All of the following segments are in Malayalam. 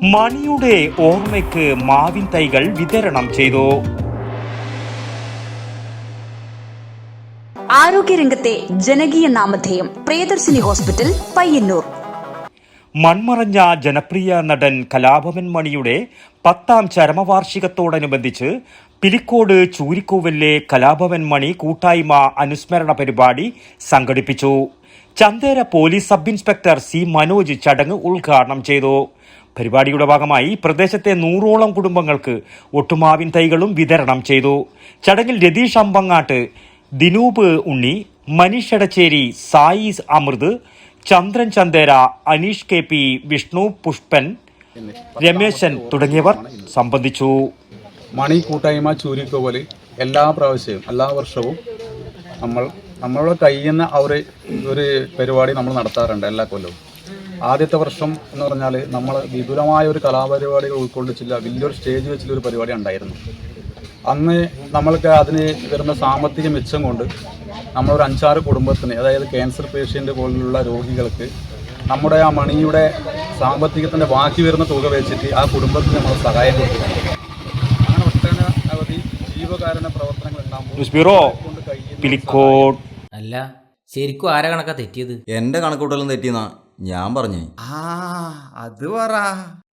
മണിയുടെ ഓർമ്മയ്ക്ക് മാവിൻ തൈകൾ വിതരണം ചെയ്തു. ആരോഗ്യരംഗത്തെ ജനകീയ നാമധേയം പ്രിയദർശിനി ഹോസ്പിറ്റൽ പയ്യന്നൂർ. മൺമറഞ്ഞ ജനപ്രിയ നടൻ കലാഭവൻ മണിയുടെ 10ാം ചരമവാർഷികത്തോടനുബന്ധിച്ച് പിലിക്കോട് ചൂരിക്കോവിലെ കലാഭവൻ മണി കൂട്ടായ്മ അനുസ്മരണ പരിപാടി സംഘടിപ്പിച്ചു. Chandera police sub inspector C Manoj ചടങ്ങ് ഉദ്ഘാടനം ചെയ്തു. പരിപാടിയുടെ ഭാഗമായി പ്രദേശത്തെ 100ഓളം കുടുംബങ്ങൾക്ക് ഒട്ടുമാവിൻ തൈകളും വിതരണം ചെയ്തു. ചടങ്ങിൽ രതീഷ് അമ്പങ്ങാട്ട്, ദിനൂപ് ഉണ്ണി, മനീഷ് എടച്ചേരി, സായി അമൃത്, ചന്ദ്രൻ ചന്തേര, അനീഷ് കെ പി, വിഷ്ണു പുഷ്പൻ, രമേശൻ തുടങ്ങിയവർ സംബന്ധിച്ചു. മണി കൂട്ടായ്മ ചൂരിക്കോവല് എല്ലാ വർഷവും നമ്മളുടെ കഴിയുന്ന ഒരു പരിപാടി നമ്മൾ നടത്താറുണ്ട് എല്ലാ കൊല്ലവും. ആദ്യത്തെ വർഷം എന്ന് പറഞ്ഞാൽ നമ്മൾ വിപുലമായ ഒരു കലാപരിപാടികൾ ഉൾക്കൊള്ളിച്ചില്ല, വലിയൊരു സ്റ്റേജ് വെച്ചിട്ടൊരു പരിപാടി ഉണ്ടായിരുന്നു. അന്ന് നമ്മൾക്ക് അതിന് വരുന്ന സാമ്പത്തിക മിച്ചം കൊണ്ട് നമ്മളൊരു 5-6 കുടുംബത്തിന്, അതായത് ക്യാൻസർ പേഷ്യൻ്റ് പോലുള്ള രോഗികൾക്ക് നമ്മുടെ ആ മണിയുടെ സാമ്പത്തികത്തിൻ്റെ ബാക്കി വരുന്ന തുക വെച്ചിട്ട് ആ കുടുംബത്തിന് നമ്മൾ സഹായം കൊടുക്കുന്നു. അങ്ങനെ ഒട്ടനവധി ജീവകാരുണ്യ പ്രവർത്തനങ്ങൾ ഉണ്ടാകുമ്പോൾ അല്ല, ശരിക്കും ആരെ കണക്കാ തെറ്റിയത്? എന്റെ കണക്കൂട്ടലും തെറ്റിയെന്നാ ഞാൻ പറഞ്ഞു. അത് പറ.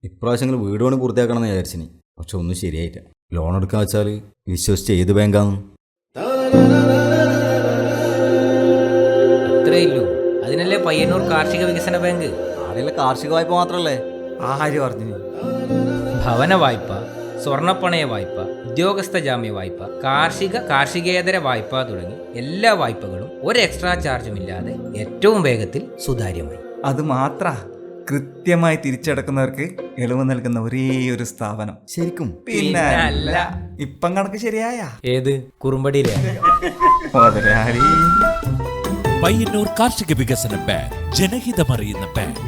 ഇപ്രാവശ്യങ്ങൾ വീട് പണി പൂർത്തിയാക്കണമെന്ന് വിചാരിച്ചിനി, പക്ഷെ ഒന്നും ശരിയായില്ല. ലോൺ എടുക്കാൻ വെച്ചാൽ വിശ്വസിച്ച് ഏത് ബാങ്കാന്ന്? അത്രയല്ലോ, അതിനല്ലേ പയ്യന്നൂർ കാർഷിക വികസന ബാങ്ക്. ആടെയുള്ള കാർഷിക വായ്പ മാത്രല്ലേ? ആര് പറഞ്ഞു? ഭവന വായ്പ, സ്വർണ്ണപ്പണയ വായ്പ, ഉദ്യോഗസ്ഥ ജാമ്യ വായ്പ, കാർഷികേതര വായ്പ തുടങ്ങി എല്ലാ വായ്പകളും ഒരു എക്സ്ട്രാ ചാർജും ഇല്ലാതെ ഏറ്റവും വേഗത്തിൽ സുതാര്യമായി. അത് മാത്ര കൃത്യമായി തിരിച്ചടക്കുന്നവർക്ക് ഇളവ് നൽകുന്ന ഒരേ ഒരു സ്ഥാപനം. ശരിക്കും? പിന്നെ അല്ല, ഇപ്പം കണക്ക് ശരിയായ ഏത് കുറുമ്പടിയിലെ പയ്യന്നൂർ കാർഷിക വികസന ബാങ്ക്, ജനഹിതമറിയുന്ന ബാങ്ക്.